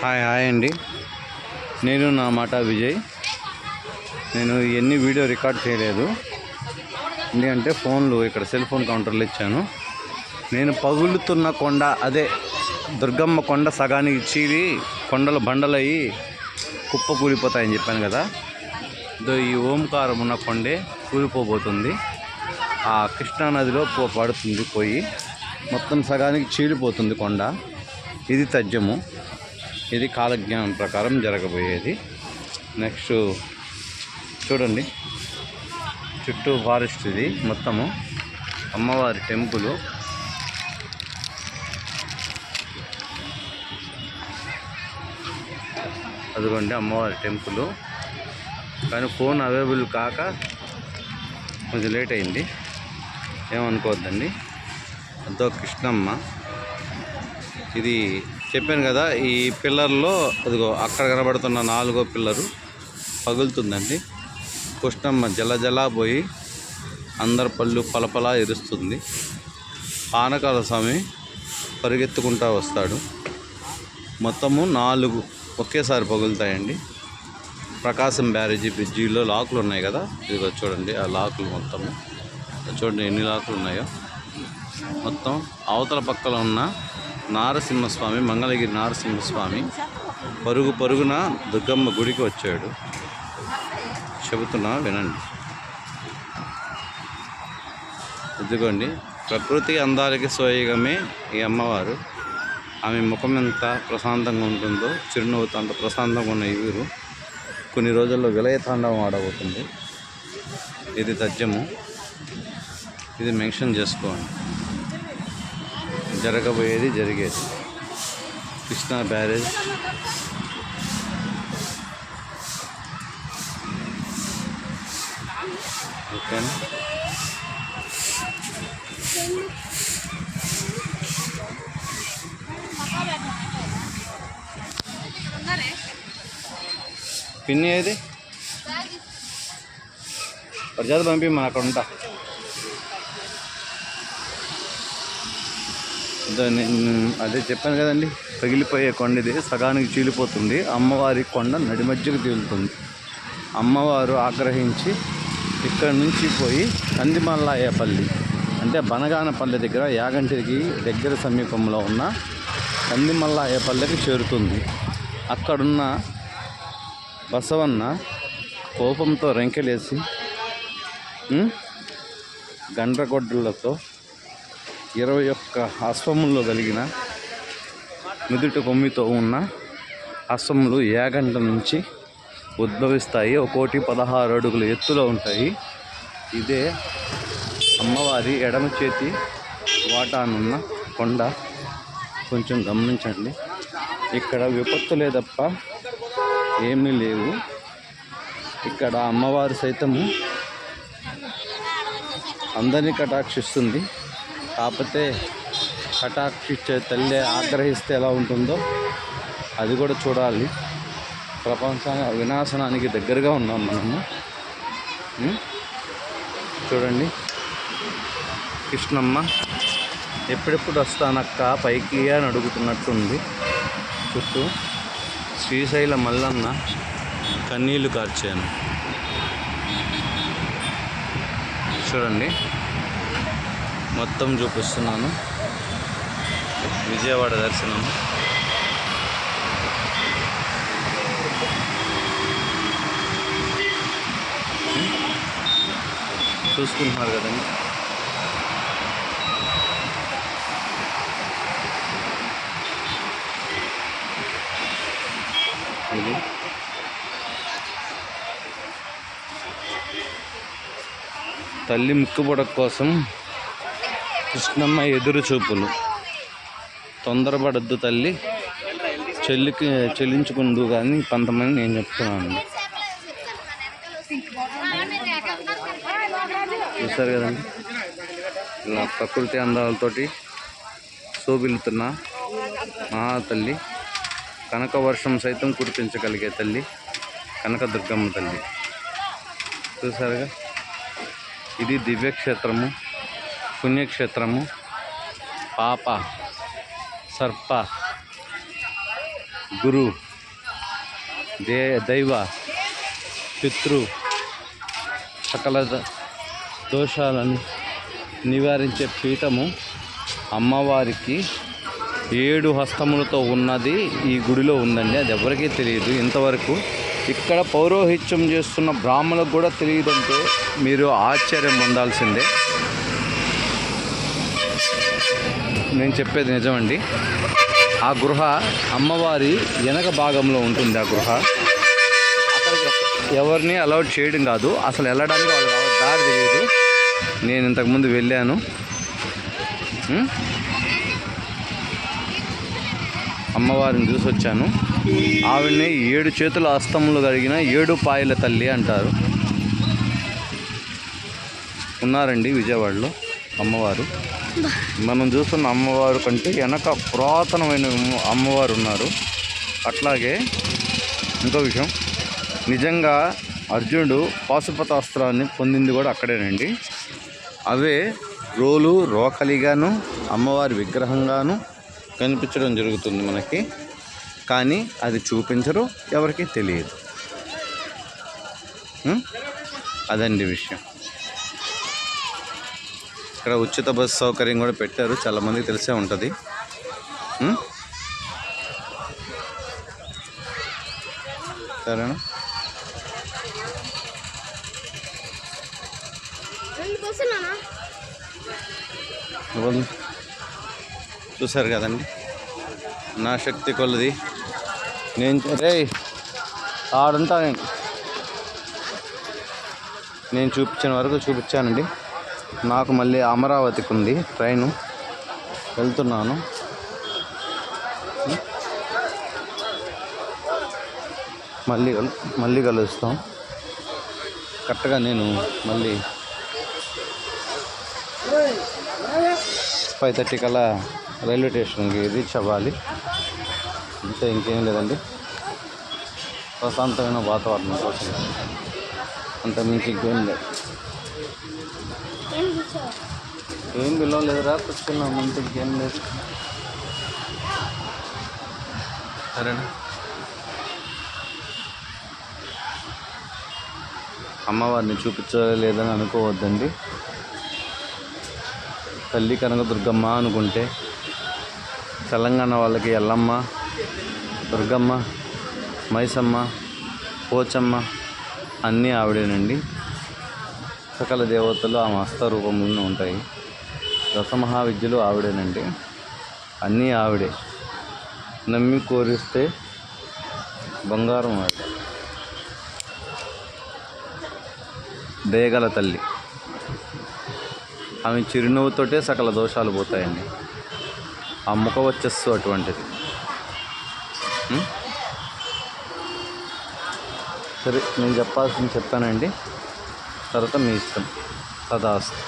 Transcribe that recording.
Hi అండి. నేను నా మాట విజయ్. నేను ఎన్ని వీడియో రికార్డ్ చేయలేదు ఎందుకంటే ఫోన్లు ఇక్కడ సెల్ ఫోన్ కౌంటర్లు ఇచ్చాను. నేను పగులుతున్న కొండ, అదే దుర్గమ్మ కొండ సగానికి చీరి కొండలు బండలయ్యి కుప్ప కూలిపోతాయని చెప్పాను కదా. ఈ ఓంకారం ఉన్న కొండే కూలిపోబోతుంది. ఆ కృష్ణానదిలో పడుతుంది, పోయి మొత్తం సగానికి చీలిపోతుంది కొండ. ఇది తథ్యము. ఇది కాలజ్ఞానం ప్రకారం జరగబోయేది. నెక్స్ట్ చూడండి, చుట్టూ ఫారెస్ట్. ఇది మొత్తము అమ్మవారి టెంపుల్. అదిగోండి అమ్మవారి టెంపుల్. కానీ ఫోన్ అవైలబుల్ కాక కొంచెం లేట్ అయింది, ఏమనుకోవద్దండి. అదో కృష్ణమ్మ. ఇది చెప్పాను కదా, ఈ పిల్లర్లో అదిగో అక్కడ కనబడుతున్న 4వ పిల్లరు పగులుతుందండి. కృష్ణమ్మ జల పోయి అందరి పళ్ళు పలపలా ఎరుస్తుంది. పానకాల స్వామి పరిగెత్తుకుంటూ వస్తాడు. మొత్తము 4 ఒకేసారి పగులుతాయండి. ప్రకాశం బ్యారేజీ బ్రిడ్జిలో లాకులు ఉన్నాయి కదా, ఇదిగో చూడండి ఆ లాకులు మొత్తము. చూడండి ఎన్ని లాకులు ఉన్నాయో. మొత్తం అవతల పక్కన ఉన్న నారసింహస్వామి, మంగళగిరి నారసింహస్వామి పరుగున దుర్గమ్మ గుడికి వచ్చాడు. చెబుతున్నా వినండి. ఇదిగోండి, ప్రకృతి అందాలకి సోయగమే ఈ అమ్మవారు. ఆమె ముఖం ఎంత ప్రశాంతంగా ఉంటుందో, చిరునవ్వుతో అంత ప్రశాంతంగా ఉన్న వీరు కొన్ని రోజుల్లో విలయతాండవం ఆడబోతుంది. ఇది తథ్యము. ఇది మెన్షన్ చేసుకోండి. జరగబోయేది జరిగేది. కృష్ణా బ్యారేజ్ ఓకేనా. పిన్ని ఏది ప్రజాత పంపి మన అక్కడ ఉంటా. అదే చెప్పాను కదండి, పగిలిపోయే కొండ ఇది. సగానికి చీలిపోతుంది. అమ్మవారి కొండ నడిమధ్యకు తేలుతుంది. అమ్మవారు ఆగ్రహించి ఇక్కడి నుంచి పోయి కందిమల్లాయపల్లి, అంటే బనగానపల్లి దగ్గర, యాగంటికి దగ్గర సమీపంలో ఉన్న కందిమల్లాయపల్లికి చేరుతుంది. అక్కడున్న బసవన్న కోపంతో రెంకెలేసి గండ్రగొడ్డలతో 21 అశ్వముల్లో కలిగిన నుదుటి కొమ్మితో ఉన్న అశ్వములు యాగంట నుంచి ఉద్భవిస్తాయి. 116 అడుగుల ఎత్తులో ఉంటాయి. ఇదే అమ్మవారి ఎడమ చేతి వాటానున్న కొండ. కొంచెం గమనించండి. ఇక్కడ విపత్తులే తప్ప ఏమీ లేవు. ఇక్కడ అమ్మవారు సైతము అందరినీ కటాక్షిస్తుంది. కాకపోతే కటాక్షించే తల్లి ఆగ్రహిస్తే ఎలా ఉంటుందో అది కూడా చూడాలి. ప్రపంచ వినాశనానికి దగ్గరగా ఉన్నాం మనము. చూడండి, కృష్ణమ్మ ఎప్పుడెప్పుడు వస్తానక్క పైకి అని అడుగుతున్నట్టుంది. చుట్టూ శ్రీశైల మల్లన్న కన్నీళ్లు కార్చాను. చూడండి, మొత్తం చూపిస్తున్నాను. విజయవాడ దర్శనం. చూసుకుంటున్నారు కదండి. ఇది తల్లి ముక్కుబొడ కోసం కృష్ణమ్మ ఎదురు చూపులు. తొందరపడద్దు తల్లి, చెల్లించుకుందు కానీ కొంతమంది నేను చెప్తున్నాను. చూసారు కదండి, ఇలా ప్రకృతి అందాలతోటి శోభిల్లుతున్న మహాతల్లి, కనక వర్షం సైతం కురిపించగలిగే తల్లి కనకదుర్గమ్మ తల్లి. చూసారుగా, ఇది దివ్యక్షేత్రము, పుణ్యక్షేత్రము. పాప సర్ప గురు దైవ పితృ సకల దోషాలను నివారించే పీఠము అమ్మవారికి 7 హస్తములతో ఉన్నది ఈ గుడిలో ఉందండి. అది ఎవరికీ తెలియదు ఇంతవరకు. ఇక్కడ పౌరోహిత్యం చేస్తున్న బ్రాహ్మణులకు కూడా తెలియదంటే మీరు ఆశ్చర్యం పొందాల్సిందే. నేను చెప్పేది నిజమండి. ఆ గృహ అమ్మవారి వెనక భాగంలో ఉంటుంది. ఆ గృహ అక్కడికి ఎవరిని అలౌట్ చేయడం కాదు, అసలు వెళ్ళడానికి వాళ్ళకి దారి తెలియదు. నేను ఇంతకుముందు వెళ్ళాను. అమ్మవారిని చూసి వచ్చాను. ఆవిడని 7 చేతుల హస్తములు కలిగిన 7 పాయల తల్లి అంటారు. ఉన్నారండి విజయవాడలో అమ్మవారు. మనం చూస్తున్న అమ్మవారు కంటే వెనక పురాతనమైన అమ్మవారు ఉన్నారు. అట్లాగే ఇంకో విషయం, నిజంగా అర్జునుడు పాశుపతాస్త్రాన్ని పొందింది కూడా అక్కడేనండి. అవే రోకలిగాను అమ్మవారి విగ్రహంగాను కనిపించడం జరుగుతుంది మనకి. కానీ అది చూపించరు, ఎవరికి తెలియదు. అదండి విషయం. ఇక్కడ ఉచిత బస్సు సౌకర్యం కూడా పెట్టారు, చాలామందికి తెలిసే ఉంటుంది. సరేనా? చూసారు కదండి, నా శక్తి కొలది ఆడుంటా. నేను చూపించిన వరకు చూపించానండి. నాకు మళ్ళీ అమరావతికి ఉంది ట్రైను, వెళ్తున్నాను. మళ్ళీ కలుస్తాం. కరెక్ట్గా నేను మళ్ళీ 5:30 కల్లా రైల్వే స్టేషన్కి రీచ్ అవ్వాలి. అంతే, ఇంకేం లేదండి. ప్రశాంతమైన వాతావరణం కోసం, అంత మించి ఇంకేం లేదు. ఏం పిలవలేదురా, కూర్చున్నాం అంతే, ఇంకేం లేదు. సరేనా? అమ్మవారిని చూపించలేదని అనుకోవద్దండి. తల్లి కనకదుర్గమ్మ అనుకుంటే తెలంగాణ వాళ్ళకి ఎల్లమ్మ, దుర్గమ్మ, మైసమ్మ, పోచమ్మ అన్నీ ఆవిడేనండి. సకల దేవతలు ఆమె హస్తరూపంలోనే ఉంటాయి. దశమహావిద్యలు ఆవిడేనండి. అన్నీ ఆవిడే. నమ్మి కోరిస్తే బంగారం ఆవిడ. దయగల తల్లి. ఆమె చిరునవ్వుతోటే సకల దోషాలు పోతాయండి. ఆ ముఖ వచ్చస్సు అటువంటిది. సరే, నేను చెప్పాల్సింది చెప్పానండి. తర్వాత మీ ఇష్టం. తదాస్తు.